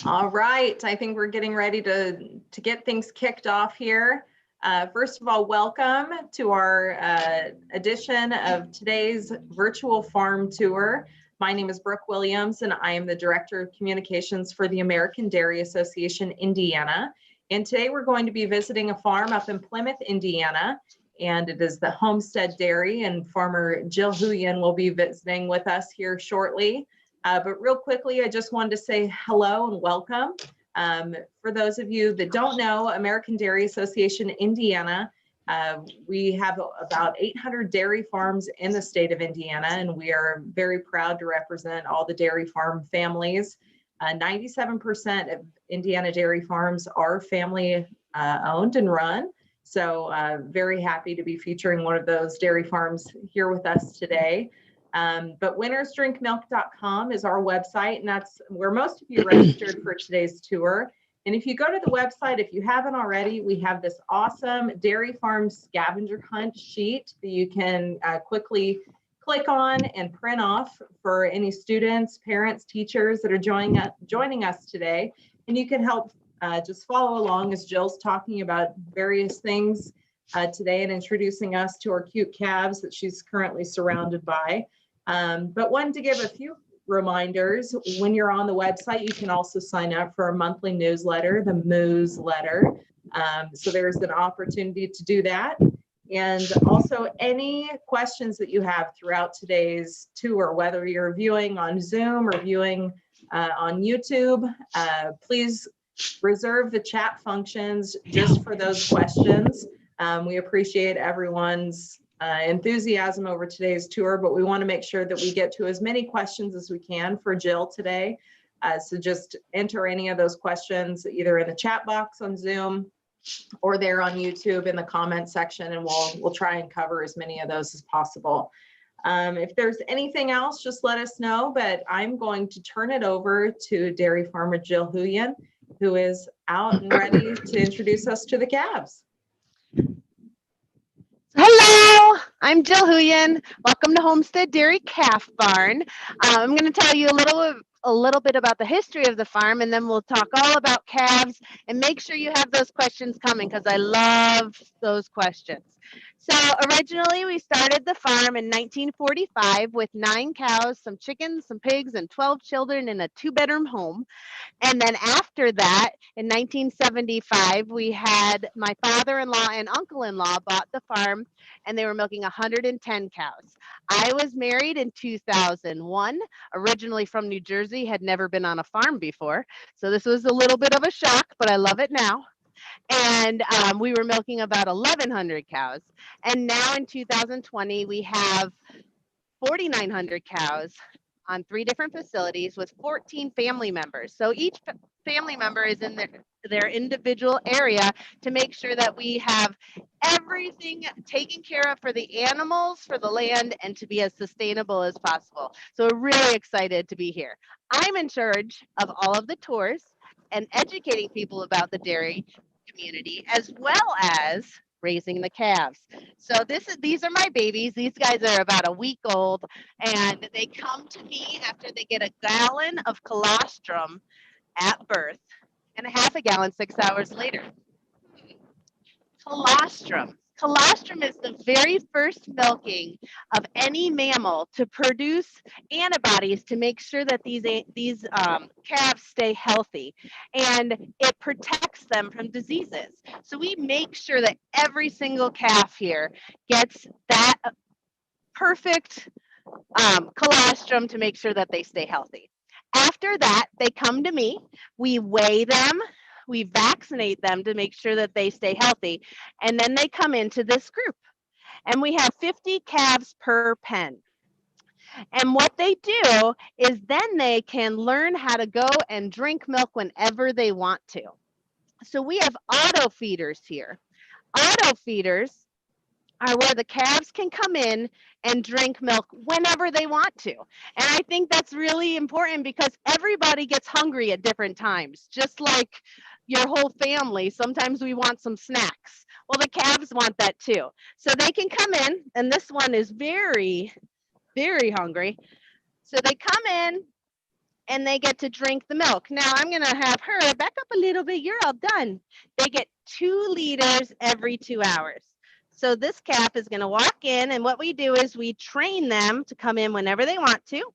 All right, I think we're getting ready to get things kicked off here. First of all, welcome to our edition of today's virtual farm tour. My name is Brooke Williams, and I am the Director of Communications for the American Dairy Association, Indiana. And today we're going to be visiting a farm up in Plymouth, Indiana, and it is the Homestead Dairy, and farmer Jill Houin will be visiting with us here shortly. But real quickly, I just wanted to say hello and welcome. For those of you that don't know, American Dairy Association Indiana, we have about 800 dairy farms in the state of Indiana, and we are very proud to represent all the dairy farm families. 97% of Indiana dairy farms are family owned and run. So very happy to be featuring one of those dairy farms here with us today. But winnersdrinkmilk.com is our website, and that's where most of you registered for today's tour. And if you go to the website, if you haven't already, we have this awesome dairy farm scavenger hunt sheet that you can quickly click on and print off for any students, parents, teachers that are joining us today. And you can help just follow along as Jill's talking about various things today and introducing us to our cute calves that she's currently surrounded by. But wanted to give a few reminders. When you're on the website, you can also sign up for our monthly newsletter, the Moose Letter. So there's an opportunity to do that. And also any questions that you have throughout today's tour, whether you're viewing on Zoom or viewing on YouTube, please reserve the chat functions just for those questions. We appreciate everyone's enthusiasm over today's tour, but we want to make sure that we get to as many questions as we can for Jill today. So just enter any of those questions either in the chat box on Zoom or there on YouTube in the comment section, and we'll try and cover as many of those as possible. If there's anything else, just let us know, but I'm going to turn it over to dairy farmer Jill Houin, who is out and ready to introduce us to the calves. Hello, I'm Jill Houin. Welcome to Homestead Dairy Calf Barn. I'm going to tell you a little bit about the history of the farm, and then we'll talk all about calves. And make sure you have those questions coming because I love those questions. So originally we started the farm in 1945 with 9 cows, some chickens, some pigs, and 12 children in a 2-bedroom home. And then after that, in 1975, we had my father-in-law and uncle-in-law bought the farm, and they were milking 110 cows. I was married in 2001, originally from New Jersey, had never been on a farm before. So this was a little bit of a shock, but I love it now. And we were milking about 1,100 cows. And now in 2020, we have 4,900 cows on 3 different facilities with 14 family members. So each family member is in their individual area to make sure that we have everything taken care of for the animals, for the land, and to be as sustainable as possible. So we're really excited to be here. I'm in charge of all of the tours and educating people about the dairy community, as well as raising the calves. So these are my babies. These guys are about a week old, and they come to me after they get a gallon of colostrum at birth and a half a gallon 6 hours later. Colostrum. Colostrum is the very first milking of any mammal to produce antibodies to make sure that these calves stay healthy, and it protects them from diseases. So we make sure that every single calf here gets that perfect colostrum to make sure that they stay healthy. After that, they come to me, we weigh them, we vaccinate them to make sure that they stay healthy, and then they come into this group. And we have 50 calves per pen. And what they do is then they can learn how to go and drink milk whenever they want to. So we have auto feeders here. Auto feeders are where the calves can come in and drink milk whenever they want to. And I think that's really important because everybody gets hungry at different times, just like your whole family. Sometimes we want some snacks. Well, the calves want that too. So they can come in, and this one is very, very hungry. So they come in and they get to drink the milk. Now I'm going to have her back up a little bit. You're all done. They get 2 liters every 2 hours. So this calf is going to walk in, and what we do is we train them to come in whenever they want to. Come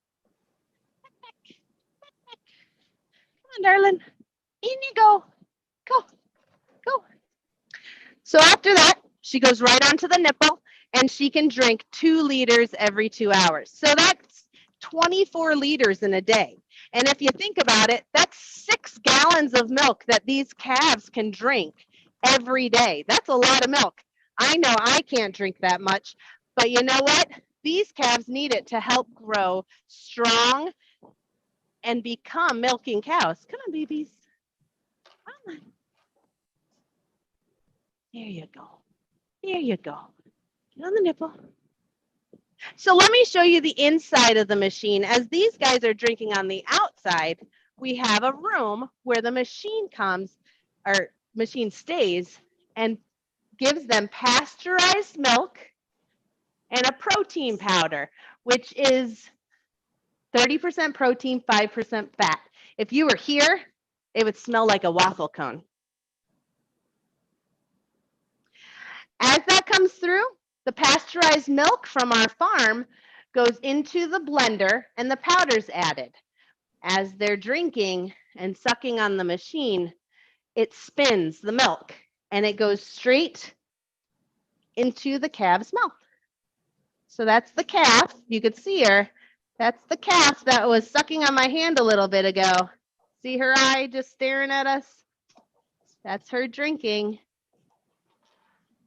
on, darling. In you go. Go. Go. So after that, she goes right onto the nipple, and she can drink 2 liters every 2 hours. So that's 24 liters in a day. And if you think about it, that's 6 gallons of milk that these calves can drink every day. That's a lot of milk. I know I can't drink that much, but you know what? These calves need it to help grow strong and become milking cows. Come on, babies. Come on. There you go. There you go. Get on the nipple. So let me show you the inside of the machine. As these guys are drinking on the outside, we have a room where the machine comes, or machine stays, and gives them pasteurized milk and a protein powder, which is 30% protein, 5% fat. If you were here, it would smell like a waffle cone. As that comes through, the pasteurized milk from our farm goes into the blender and the powder's added. As they're drinking and sucking on the machine, it spins the milk and it goes straight into the calf's mouth. So that's the calf. You could see her. That's the calf that was sucking on my hand a little bit ago. See her eye just staring at us? That's her drinking.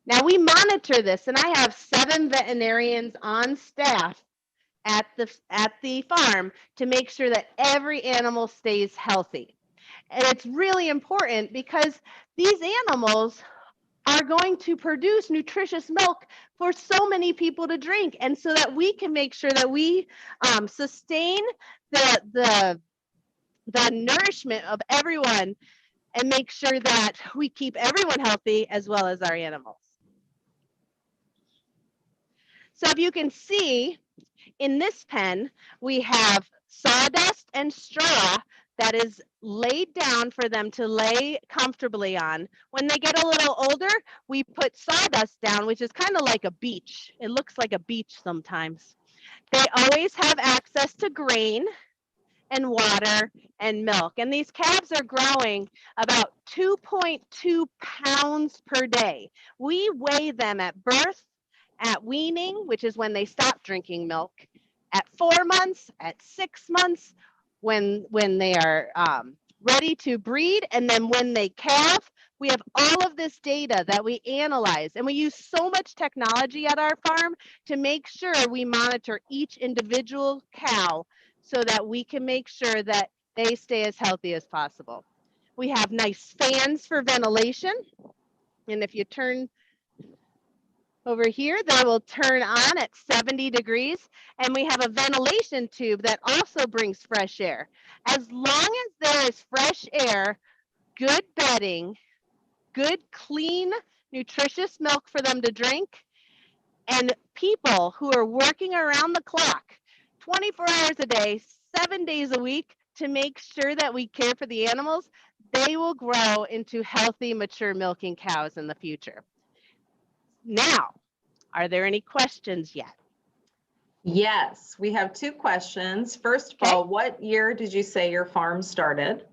Now we monitor this, and I have 7 veterinarians on staff at the farm to make sure that every animal stays healthy. And it's really important because these animals are going to produce nutritious milk for so many people to drink, and so that we can make sure that we sustain the nourishment of everyone and make sure that we keep everyone healthy as well as our animals. So if you can see, in this pen, we have sawdust and straw that is laid down for them to lay comfortably on. When they get a little older, we put sawdust down, which is kind of like a beach. It looks like a beach sometimes. They always have access to grain and water and milk. And these calves are growing about 2.2 pounds per day. We weigh them at birth, at weaning, which is when they stop drinking milk, at 4 months, at 6 months, when they are ready to breed, and then when they calve. We have all of this data that we analyze, and we use so much technology at our farm to make sure we monitor each individual cow so that we can make sure that they stay as healthy as possible. We have nice fans for ventilation, and if you turn over here, they will turn on at 70 degrees, and we have a ventilation tube that also brings fresh air. As long as there is fresh air, good bedding, good, clean, nutritious milk for them to drink, and people who are working around the clock, 24 hours a day, 7 days a week, to make sure that we care for the animals, they will grow into healthy, mature milking cows in the future. Now, are there any questions yet? Yes, we have 2 questions. First of all, what year did you say your farm started?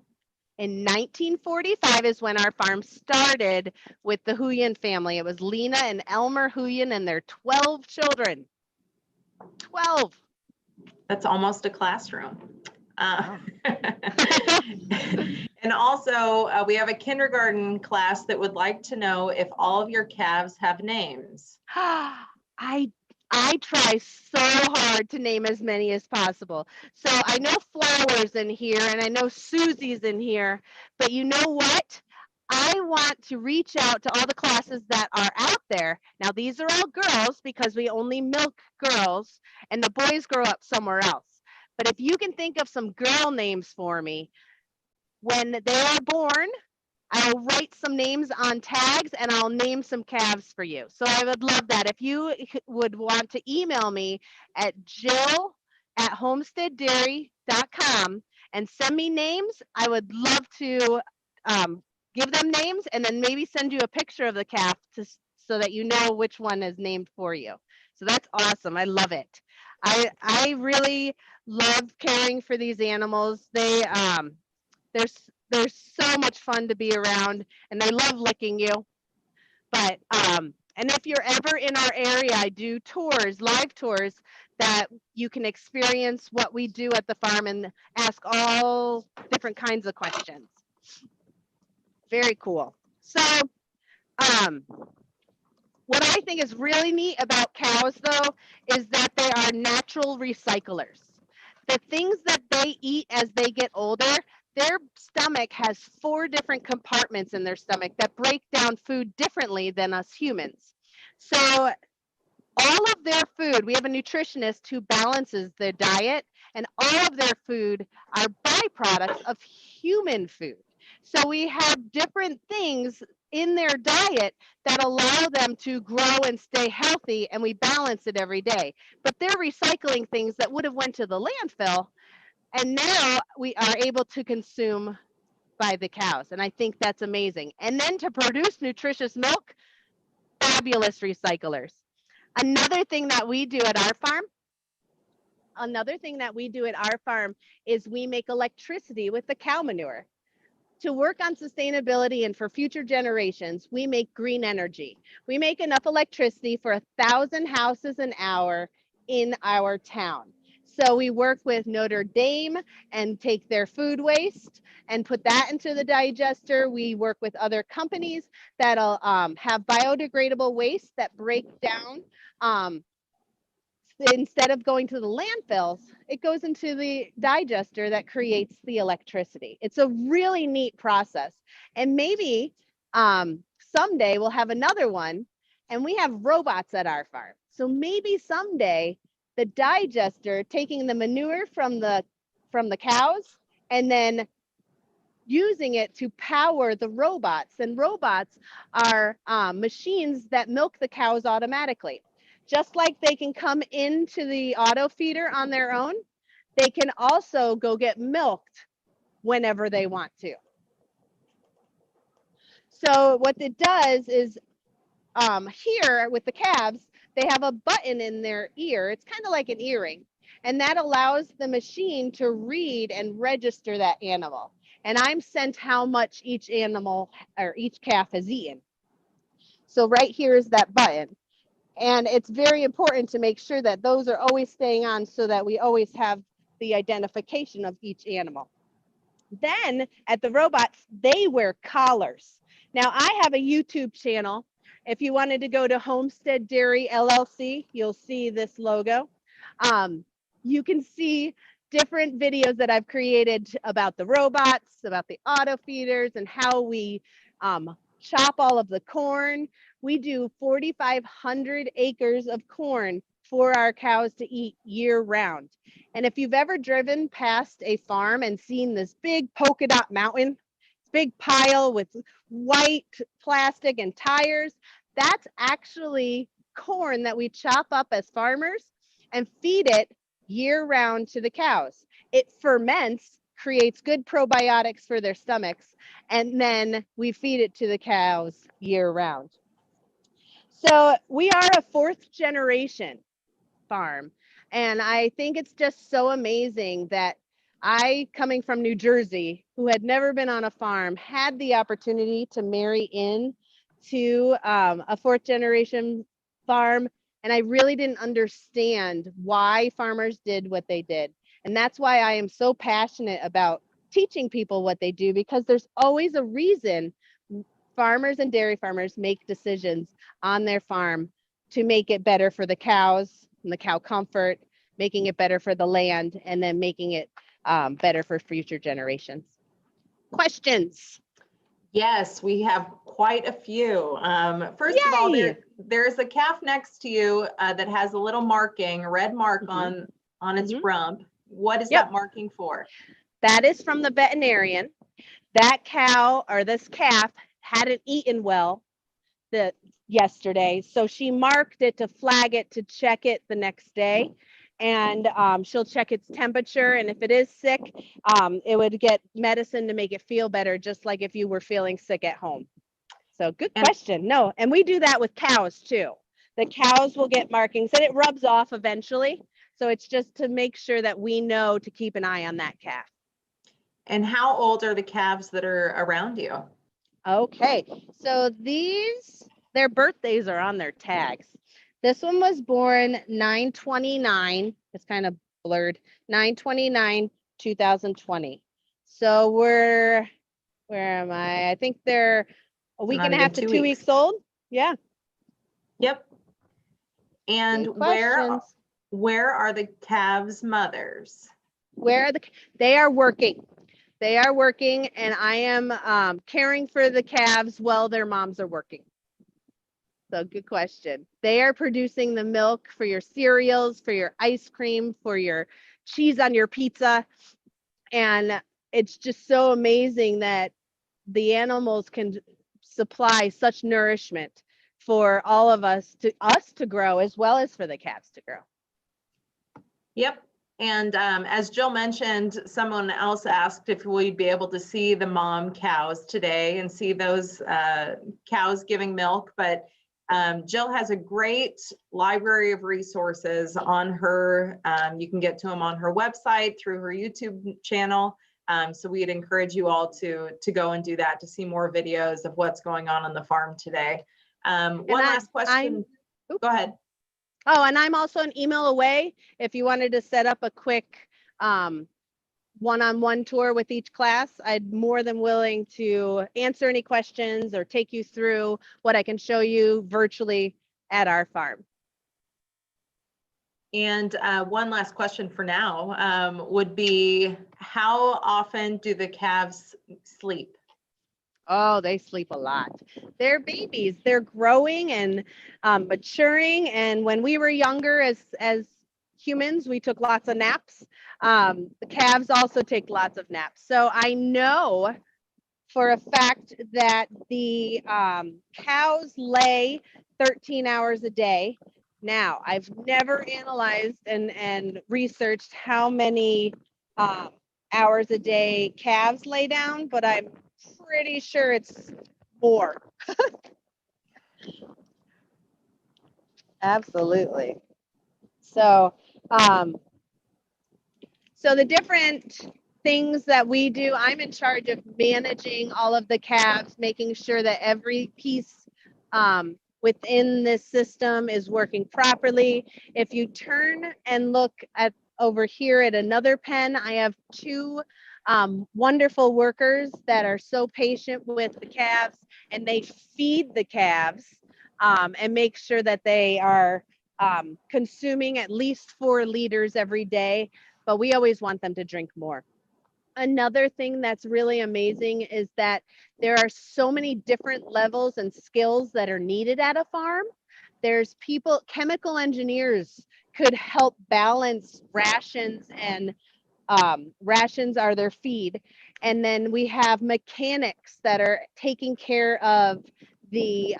In 1945 is when our farm started with the Houin family. It was Lena and Elmer Houin and their 12 children. 12. That's almost a classroom. Oh. And also, we have a kindergarten class that would like to know if all of your calves have names. I try so hard to name as many as possible. So I know Flower's in here, and I know Susie's in here, but you know what? I want to reach out to all the classes that are out there. Now, these are all girls because we only milk girls, and the boys grow up somewhere else. But if you can think of some girl names for me, when they are born, I'll write some names on tags and I'll name some calves for you. So I would love that. If you would want to email me at jill@homesteaddairy.com, and send me names. I would love to give them names and then maybe send you a picture of the calf so that you know which one is named for you. So that's awesome. I love it. I really love caring for these animals. They're so much fun to be around, and they love licking you. But and if you're ever in our area, I do tours, live tours, that you can experience what we do at the farm and ask all different kinds of questions. Very cool. So what I think is really neat about cows, though, is that they are natural recyclers. The things that they eat as they get older, their stomach has 4 different compartments in their stomach that break down food differently than us humans. So all of their food, we have a nutritionist who balances their diet, and all of their food are byproducts of human food. So we have different things in their diet that allow them to grow and stay healthy, and we balance it every day. But they're recycling things that would have went to the landfill, and now we are able to consume by the cows. And I think that's amazing. And then to produce nutritious milk, fabulous recyclers. Another thing that we do at our farm is we make electricity with the cow manure. To work on sustainability and for future generations, we make green energy. We make enough electricity for 1,000 houses an hour in our town. So we work with Notre Dame and take their food waste and put that into the digester. We work with other companies that'll have biodegradable waste that break down. Instead of going to the landfills, it goes into the digester that creates the electricity. It's a really neat process. And maybe someday we'll have another one, and we have robots at our farm. So maybe someday the digester taking the manure from the cows and then using it to power the robots. And robots are machines that milk the cows automatically. Just like they can come into the auto feeder on their own, they can also go get milked whenever they want to. So what it does is here with the calves, they have a button in their ear. It's kind of like an earring. And that allows the machine to read and register that animal. And I'm sent how much each animal or each calf has eaten. So right here is that button. And it's very important to make sure that those are always staying on so that we always have the identification of each animal. Then at the robots, they wear collars. Now I have a YouTube channel. If you wanted to go to Homestead Dairy LLC, you'll see this logo. You can see different videos that I've created about the robots, about the auto feeders, and how we chop all of the corn. We do 4,500 acres of corn for our cows to eat year round. And if you've ever driven past a farm and seen this big polka dot mountain, big pile with white plastic and tires, that's actually corn that we chop up as farmers and feed it year round to the cows. It ferments, creates good probiotics for their stomachs, and then we feed it to the cows year round. So we are a 4th generation farm. And I think it's just so amazing that I, coming from New Jersey, who had never been on a farm, had the opportunity to marry in to a 4th generation farm. And I really didn't understand why farmers did what they did. And that's why I am so passionate about teaching people what they do, because there's always a reason farmers and dairy farmers make decisions on their farm to make it better for the cows and the cow comfort, making it better for the land, and then making it better for future generations. Questions? Yes, we have quite a few. First of all, there's a calf next to you that has a little marking, a red mark on its rump. What is that marking for? That is from the veterinarian. That cow or this calf hadn't eaten well yesterday, so she marked it to flag it to check it the next day. and she'll check its temperature. And if it is sick, it would get medicine to make it feel better, just like if you were feeling sick at home. So good question. No, and we do that with cows too. The cows will get markings and it rubs off eventually. So it's just to make sure that we know to keep an eye on that calf. And how old are the calves that are around you? Okay, so their birthdays are on their tags. This one was born 9/29. It's kind of blurred. 9/29, 2020. So where am I? I think they're a week and a half to 2 weeks old. Yeah. Yep. And where are the calves' mothers? They are working. They are working, and I am caring for the calves while their moms are working. So good question. They are producing the milk for your cereals, for your ice cream, for your cheese on your pizza. And it's just so amazing that the animals can supply such nourishment for all of us to grow, as well as for the calves to grow. Yep. And as Jill mentioned, someone else asked if we'd be able to see the mom cows today and see those cows giving milk. But Jill has a great library of resources on her. You can get to them on her website, through her YouTube channel. So we'd encourage you all to go and do that, to see more videos of what's going on the farm today. One last question. Go ahead. Oh, and I'm also an email away if you wanted to set up a quick one-on-one tour with each class. I'm more than willing to answer any questions or take you through what I can show you virtually at our farm. And one last question for now would be, how often do the calves sleep? Oh, they sleep a lot. They're babies. They're growing and maturing. And when we were younger as humans, we took lots of naps. The calves also take lots of naps. So I know for a fact that the cows lay 13 hours a day. Now, I've never analyzed and researched how many hours a day calves lay down, but I'm pretty sure it's more. Absolutely. So, so the different things that we do, I'm in charge of managing all of the calves, making sure that every piece within this system is working properly. If you turn and look at over here at another pen, I have two wonderful workers that are so patient with the calves, and they feed the calves and make sure that they are consuming at least 4 liters every day, but we always want them to drink more. Another thing that's really amazing is that there are so many different levels and skills that are needed at a farm. There's people, chemical engineers could help balance rations, and rations are their feed. And then we have mechanics that are taking care of the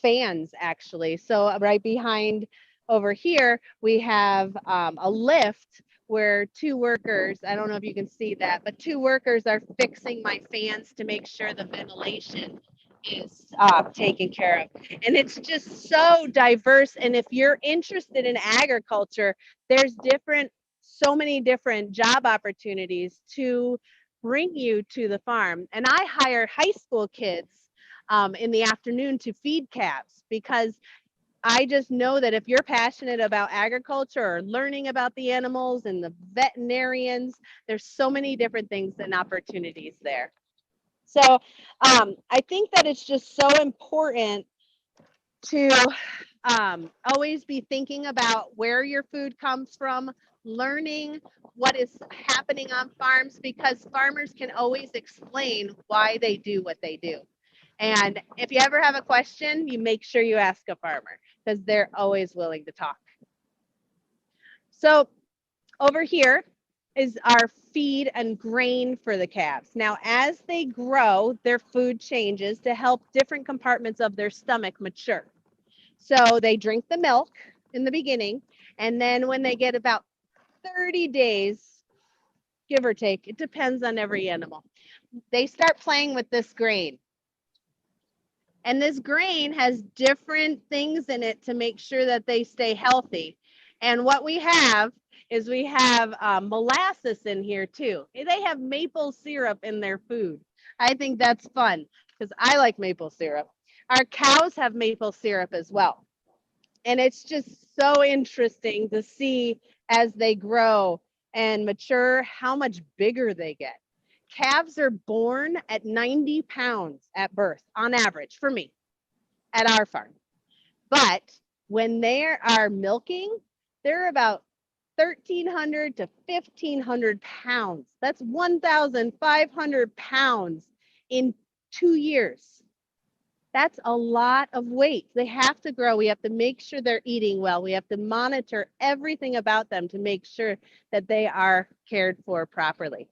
fans, actually. So right behind over here, we have a lift where 2 workers, I don't know if you can see that, but 2 workers are fixing my fans to make sure the ventilation is taken care of. And it's just so diverse. And if you're interested in agriculture, there's so many different job opportunities to bring you to the farm. And I hire high school kids in the afternoon to feed calves, because I just know that if you're passionate about agriculture or learning about the animals and the veterinarians, there's so many different things and opportunities there. So I think that it's just so important to always be thinking about where your food comes from, learning what is happening on farms, because farmers can always explain why they do what they do. And if you ever have a question, you make sure you ask a farmer, because they're always willing to talk. So over here is our feed and grain for the calves. Now, as they grow, their food changes to help different compartments of their stomach mature. So they drink the milk in the beginning, and then when they get about 30 days, give or take, it depends on every animal, they start playing with this grain. And this grain has different things in it to make sure that they stay healthy. And what we have is we have molasses in here too. They have maple syrup in their food. I think that's fun because I like maple syrup. Our cows have maple syrup as well. And it's just so interesting to see as they grow and mature how much bigger they get. Calves are born at 90 pounds at birth on average for me at our farm. But when they are milking, they're about 1,300 to 1,500 pounds. That's 1,500 pounds in 2 years. That's a lot of weight. They have to grow. We have to make sure they're eating well. We have to monitor everything about them to make sure that they are cared for properly.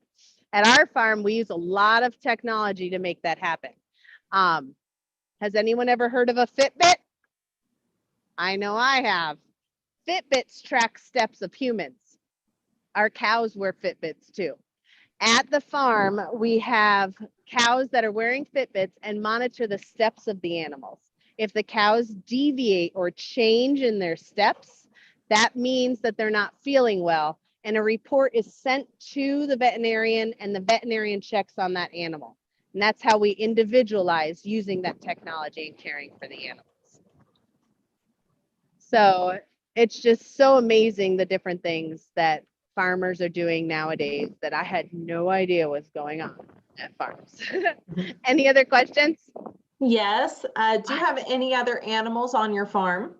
At our farm, we use a lot of technology to make that happen. Has anyone ever heard of a Fitbit? I know I have. Fitbits track steps of humans. Our cows wear Fitbits too. At the farm, we have cows that are wearing Fitbits and monitor the steps of the animals. If the cows deviate or change in their steps, that means that they're not feeling well. And a report is sent to the veterinarian, and the veterinarian checks on that animal. And that's how we individualize using that technology and caring for the animals. So it's just so amazing the different things that farmers are doing nowadays that I had no idea was going on at farms. Any other questions? Yes. Do you have any other animals on your farm?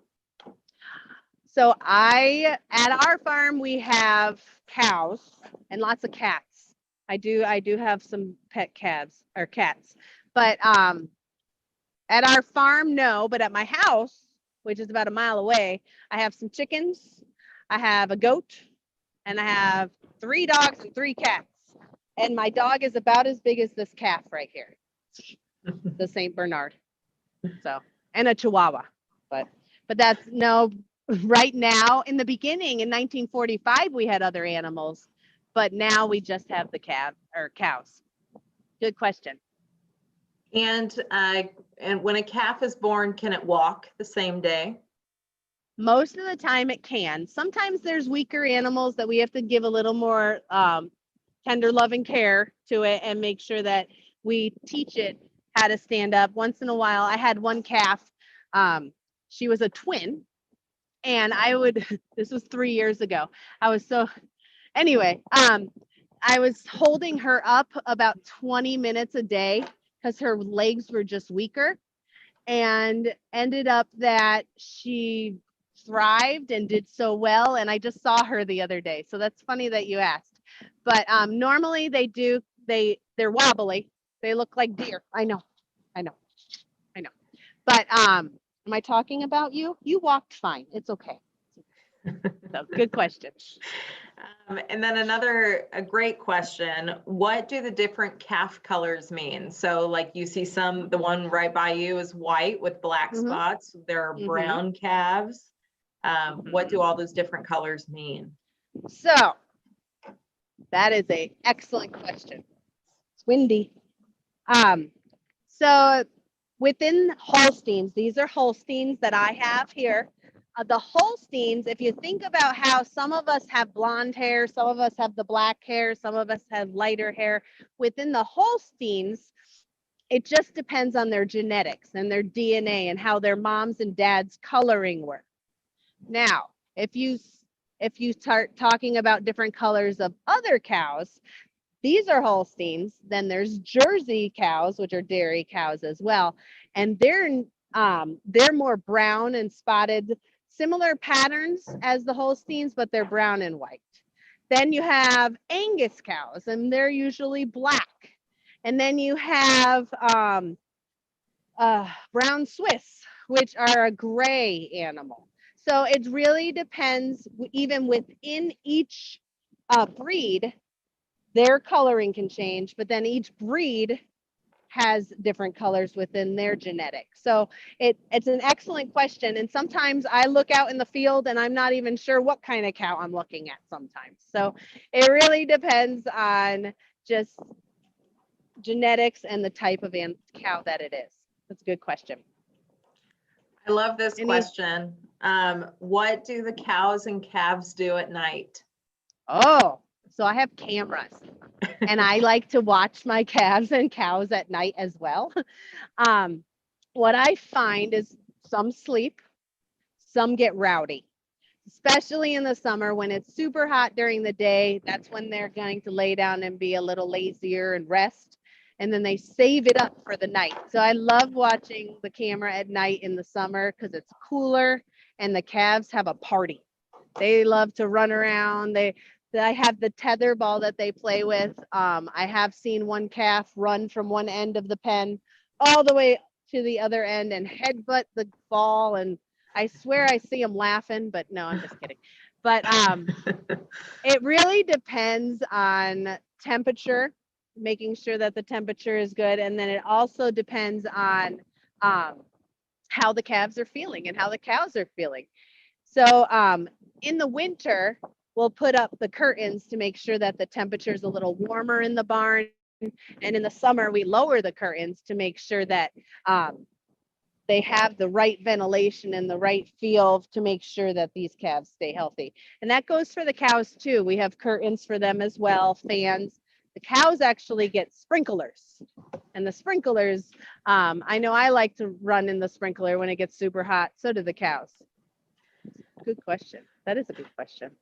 So at our farm, we have cows and lots of cats. I do have some pet calves or cats, but at our farm, no, but at my house, which is about a mile away, I have some chickens, I have a goat, and I have 3 dogs and 3 cats. And my dog is about as big as this calf right here, the Saint Bernard. So, and a Chihuahua, but that's no. Right now, in the beginning, in 1945, we had other animals, but now we just have the cows. Good question. And when a calf is born, can it walk the same day? Most of the time it can. Sometimes there's weaker animals that we have to give a little more tender love and care to it and make sure that we teach it how to stand up. Once in a while, I had one calf. She was a twin. And this was 3 years ago. I was holding her up about 20 minutes a day because her legs were just weaker, and ended up that she thrived and did so well. And I just saw her the other day. So that's funny that you asked. But normally they're wobbly. They look like deer. I know. But am I talking about you? You walked fine. It's okay. So good question. And then a great question. What do the different calf colors mean? So like you see the one right by you is white with black spots. There are brown calves. What do all those different colors mean? So that is an excellent question. It's windy. So within Holsteins, these are Holsteins that I have here. The Holsteins, if you think about how some of us have blonde hair, some of us have the black hair, some of us have lighter hair, within the Holsteins, it just depends on their genetics and their DNA and how their moms and dads coloring work. Now, if you start talking about different colors of other cows, these are Holsteins. Then there's Jersey cows, which are dairy cows as well, and they're more brown and spotted, similar patterns as the Holsteins, but they're brown and white. Then you have Angus cows, and they're usually black. And then you have brown Swiss, which are a gray animal. So it really depends. Even within each breed, their coloring can change, but then each breed has different colors within their genetics. So it's an excellent question. And sometimes I look out in the field and I'm not even sure what kind of cow I'm looking at sometimes. So it really depends on just genetics and the type of cow that it is. That's a good question. I love this question. What do the cows and calves do at night? Oh, so I have cameras and I like to watch my calves and cows at night as well. What I find is some sleep, some get rowdy, especially in the summer when it's super hot during the day. That's when they're going to lay down and be a little lazier and rest. And then they save it up for the night. So I love watching the camera at night in the summer because it's cooler and the calves have a party. They love to run around. I have the tether ball that they play with. I have seen one calf run from one end of the pen all the way to the other end and headbutt the ball. And I swear I see them laughing, but no, I'm just kidding. But it really depends on temperature, making sure that the temperature is good. And then it also depends on how the calves are feeling and how the cows are feeling. So in the winter, we'll put up the curtains to make sure that the temperature is a little warmer in the barn. And in the summer, we lower the curtains to make sure that they have the right ventilation and the right feel to make sure that these calves stay healthy. And that goes for the cows too. We have curtains for them as well, fans. The cows actually get sprinklers. And the sprinklers, I know I like to run in the sprinkler when it gets super hot. So do the cows. Good question. That is a good question.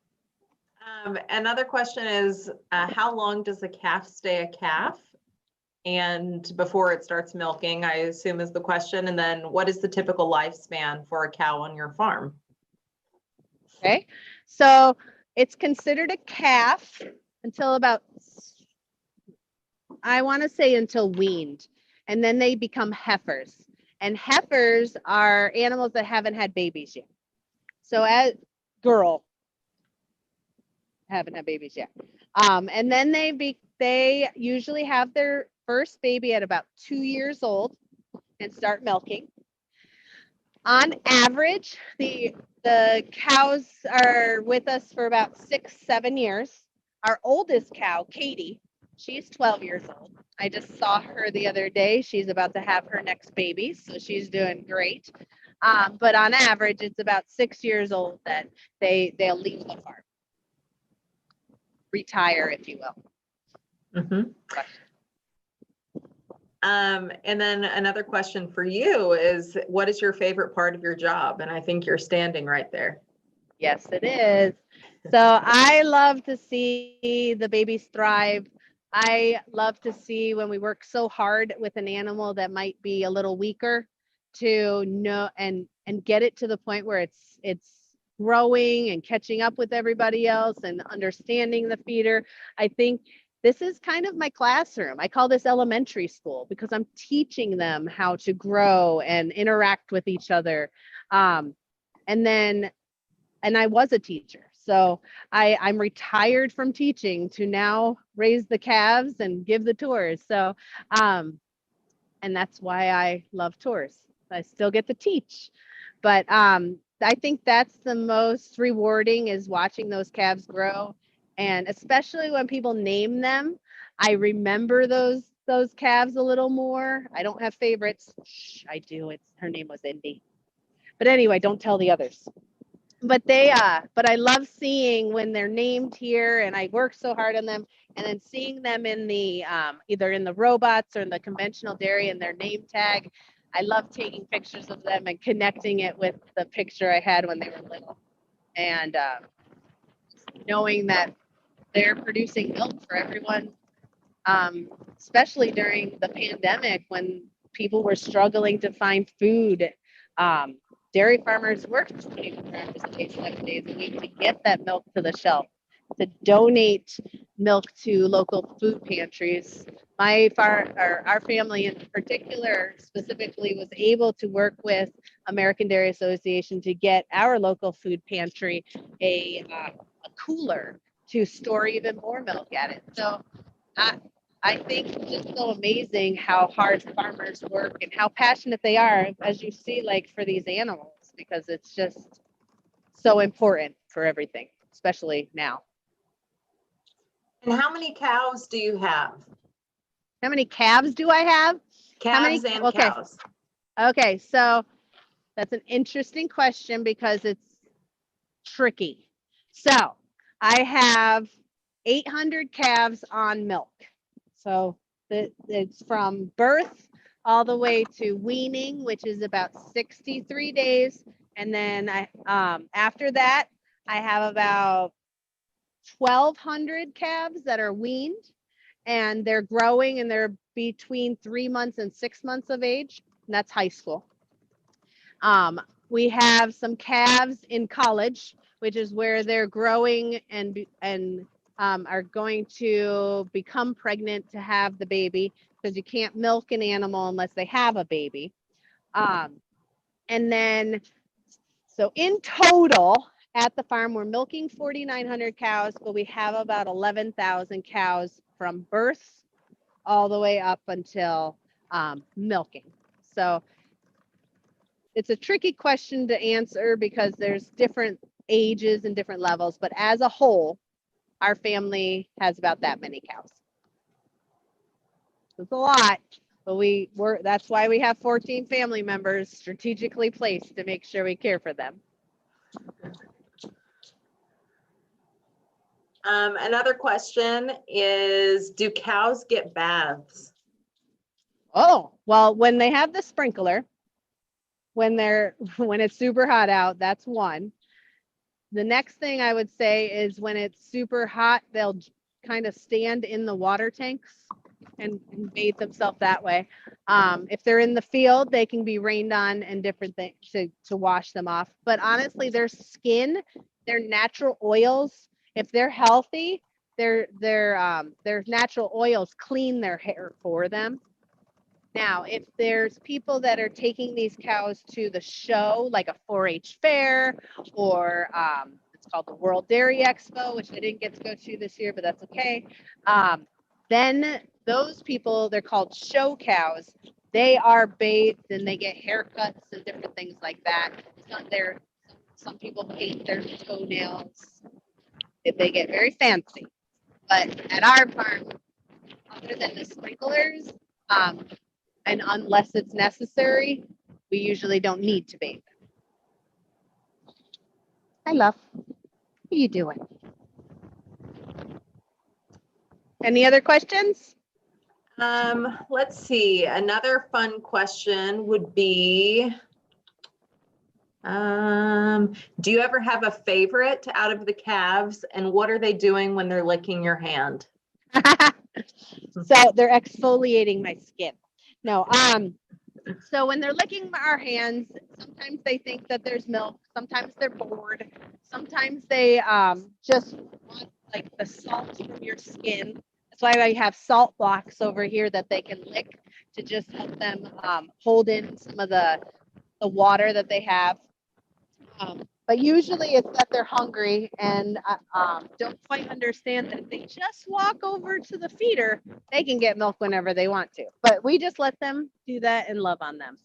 Another question is, how long does a calf stay a calf? And before it starts milking, I assume is the question. And then what is the typical lifespan for a cow on your farm? Okay, so it's considered a calf until about, I want to say until weaned, and then they become heifers. And heifers are animals that haven't had babies yet. So as girl, haven't had babies yet. And then they usually have their first baby at about 2 years old and start milking. On average, the cows are with us for about 6-7 years. Our oldest cow, Katie, she's 12 years old. I just saw her the other day. She's about to have her next baby, so she's doing great. But on average, it's about 6 years old that they'll leave the farm. Retire, if you will. Mm-hmm. And then another question for you is, what is your favorite part of your job? And I think you're standing right there. Yes, it is. So I love to see the babies thrive. I love to see when we work so hard with an animal that might be a little weaker to know and get it to the point where it's growing and catching up with everybody else and understanding the feeder. I think this is kind of my classroom. I call this elementary school because I'm teaching them how to grow and interact with each other. And I was a teacher. So I'm retired from teaching to now raise the calves and give the tours. So, and that's why I love tours. I still get to teach, but I think that's the most rewarding is watching those calves grow. And especially when people name them, I remember those calves a little more. I don't have favorites. Shh, I do. Her name was Indy. But anyway, don't tell the others. But but I love seeing when they're named here, and I work so hard on them, and then seeing them in the either in the robots or in the conventional dairy and their name tag. I love taking pictures of them and connecting it with the picture I had when they were little, and knowing that they're producing milk for everyone, especially during the pandemic when people were struggling to find food. Dairy farmers worked 24 hours a day, 7 days a week to get that milk to the shelf, to donate milk to local food pantries. Our family in particular specifically was able to work with American Dairy Association to get our local food pantry a cooler to store even more milk at it. So I think it's just so amazing how hard farmers work and how passionate they are, as you see, like for these animals, because it's just so important for everything, especially now. And how many cows do you have? How many calves do I have? Calves and okay. cows. Okay, so that's an interesting question because it's tricky. So I have 800 calves on milk. So it's from birth all the way to weaning, which is about 63 days. And then after that, I have about 1,200 calves that are weaned, and they're growing, and they're between 3 months and 6 months of age. And that's high school. We have some calves in college, which is where they're growing and are going to become pregnant to have the baby, because you can't milk an animal unless they have a baby. And then, so in total at the farm, we're milking 4,900 cows, but we have about 11,000 cows from birth all the way up until milking. So it's a tricky question to answer because there's different ages and different levels, but as a whole, our family has about that many cows. It's a lot, but that's why we have 14 family members strategically placed to make sure we care for them. Another question is, do cows get baths? Oh, well, when they have the sprinkler, when it's super hot out, that's one. The next thing I would say is when it's super hot, they'll kind of stand in the water tanks and bathe themselves that way. If they're in the field, they can be rained on and different things to wash them off. But honestly, their skin, their natural oils, if they're healthy, their natural oils clean their hair for them. Now, if there's people that are taking these cows to the show, like a 4-H fair, or it's called the World Dairy Expo, which I didn't get to go to this year, but that's okay. Then those people, they're called show cows. They are bathed and they get haircuts and different things like that. Some people paint their toenails. They get very fancy. But at our farm, other than the sprinklers, and unless it's necessary, we usually don't need to bathe them. Hi, love. What are you doing? Any other questions? Let's see. Another fun question would be, do you ever have a favorite out of the calves, and what are they doing when they're licking your hand? So they're exfoliating my skin. No, so when they're licking our hands, sometimes they think that there's milk, sometimes they're bored, sometimes they just want like the salt from your skin. That's why I have salt blocks over here that they can lick to just help them hold in some of the water that they have. But usually it's that they're hungry and don't quite understand that if they just walk over to the feeder, they can get milk whenever they want to. But we just let them do that and love on them.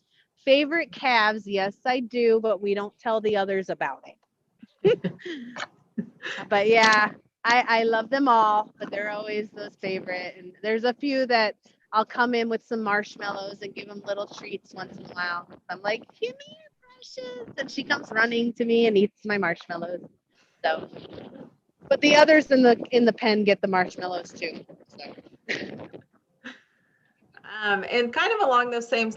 Favorite calves? Yes, I do, but we don't tell the others about it. But yeah, I love them all, but they're always those favorite. And there's a few that I'll come in with some marshmallows and give them little treats once in a while. I'm like, give me your precious. And she comes running to me and eats my marshmallows. So, but the others in the pen get the marshmallows too. So. And kind of along those same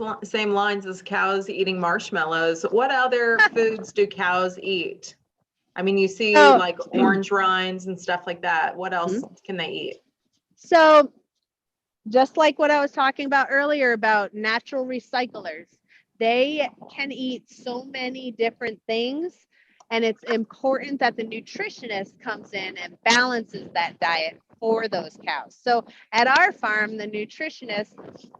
lines as cows eating marshmallows, what other foods do cows eat? I mean, you see like orange rinds and stuff like that. What else can they eat? So just like what I was talking about earlier about natural recyclers, they can eat so many different things. And it's important that the nutritionist comes in and balances that diet for those cows. So at our farm, the nutritionist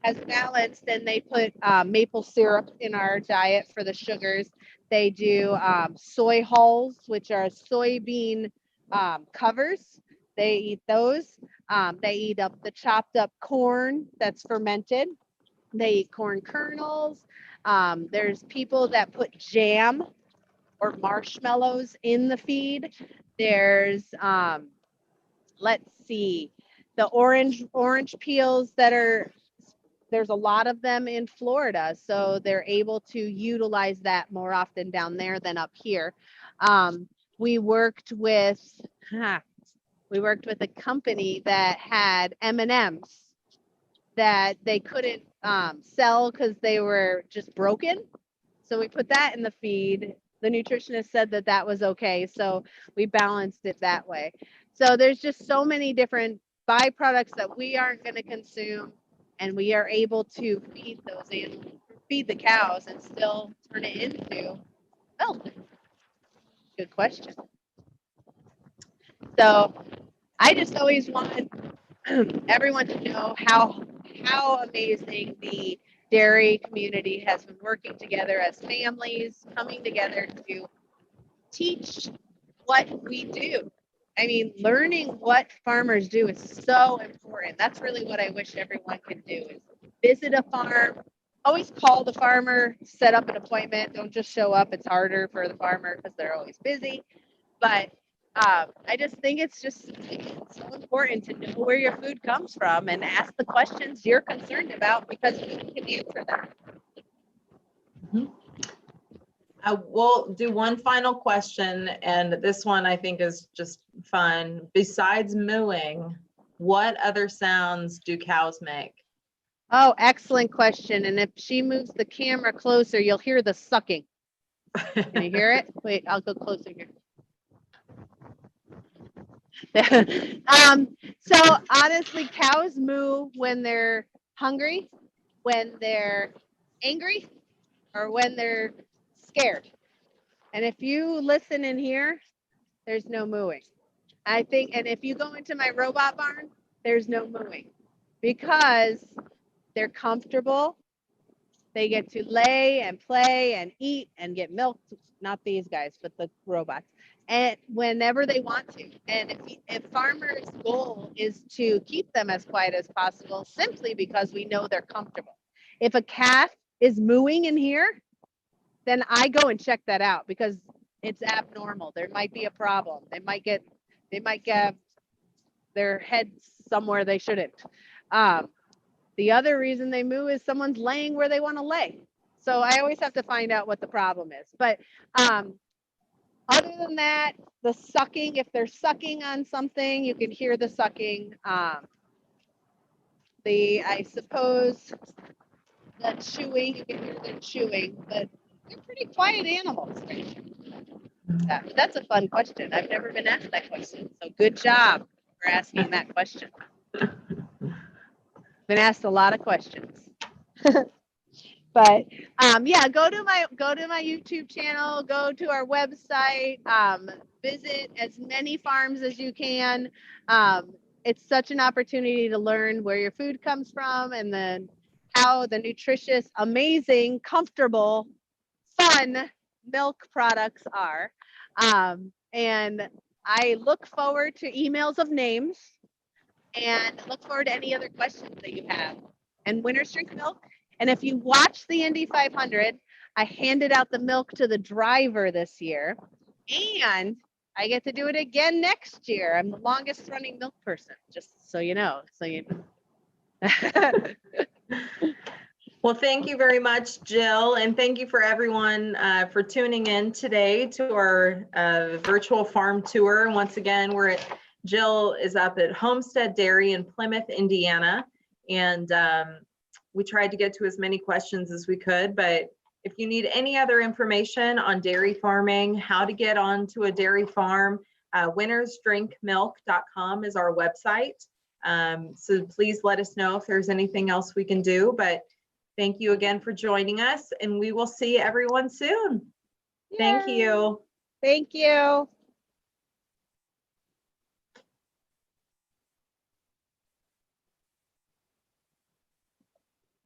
has balanced, and they put maple syrup in our diet for the sugars. They do soy hulls, which are soybean covers. They eat those. They eat up the chopped up corn that's fermented. They eat corn kernels. There's people that put jam or marshmallows in the feed. There's, let's see, the orange peels that are, there's a lot of them in Florida, so they're able to utilize that more often down there than up here. We worked with a company that had M&Ms that they couldn't sell because they were just broken. So we put that in the feed. The nutritionist said that that was okay, so we balanced it that way. So there's just so many different byproducts that we aren't going to consume, and we are able to feed those animals, feed the cows, and still turn it into milk. Good question. So I just always want everyone to know how amazing the dairy community has been working together as families, coming together to teach what we do. I mean, learning what farmers do is so important. That's really what I wish everyone could do, is visit a farm, always call the farmer, set up an appointment. Don't just show up. It's harder for the farmer because they're always busy. But I just think it's just so important to know where your food comes from and ask the questions you're concerned about, because we can answer them. We'll do one final question, and this one I think is just fun. Besides mooing, what other sounds do cows make? Oh, excellent question. And if she moves the camera closer, you'll hear the sucking. Can you hear it? Wait, I'll go closer here. So honestly, cows moo when they're hungry, when they're angry, or when they're scared. And if you listen in here, there's no mooing. I think, and if you go into my robot barn, there's no mooing, because they're comfortable. They get to lay and play and eat and get milked. Not these guys, but the robots. And whenever they want to. And if farmers' goal is to keep them as quiet as possible, simply because we know they're comfortable. If a calf is mooing in here, then I go and check that out, because it's abnormal. There might be a problem. They might get their head somewhere they shouldn't. The other reason they moo is someone's laying where they want to lay. So I always have to find out what the problem is. But other than that, the sucking, if they're sucking on something, you can hear the sucking. I suppose the chewing, you can hear the chewing, but they're pretty quiet animals. That's a fun question. I've never been asked that question. So good job for asking that question. Been asked a lot of questions. But yeah, go to my YouTube channel, go to our website, visit as many farms as you can. It's such an opportunity to learn where your food comes from, and then how the nutritious, amazing, comfortable, fun milk products are. And I look forward to emails of names, and look forward to any other questions that you have. And winners drink milk. And if you watch the Indy 500, I handed out the milk to the driver this year, and I get to do it again next year. I'm the longest running milk person, just so you know. Well, thank you very much, Jill, and thank you for everyone for tuning in today to our virtual farm tour. Once again, Jill is up at Homestead Dairy in Plymouth, Indiana, and we tried to get to as many questions as we could. But if you need any other information on dairy farming, how to get onto a dairy farm, winnersdrinkmilk.com is our website. So please let us know if there's anything else we can do. But thank you again for joining us, and we will see everyone soon. Yay. Thank you. Thank you.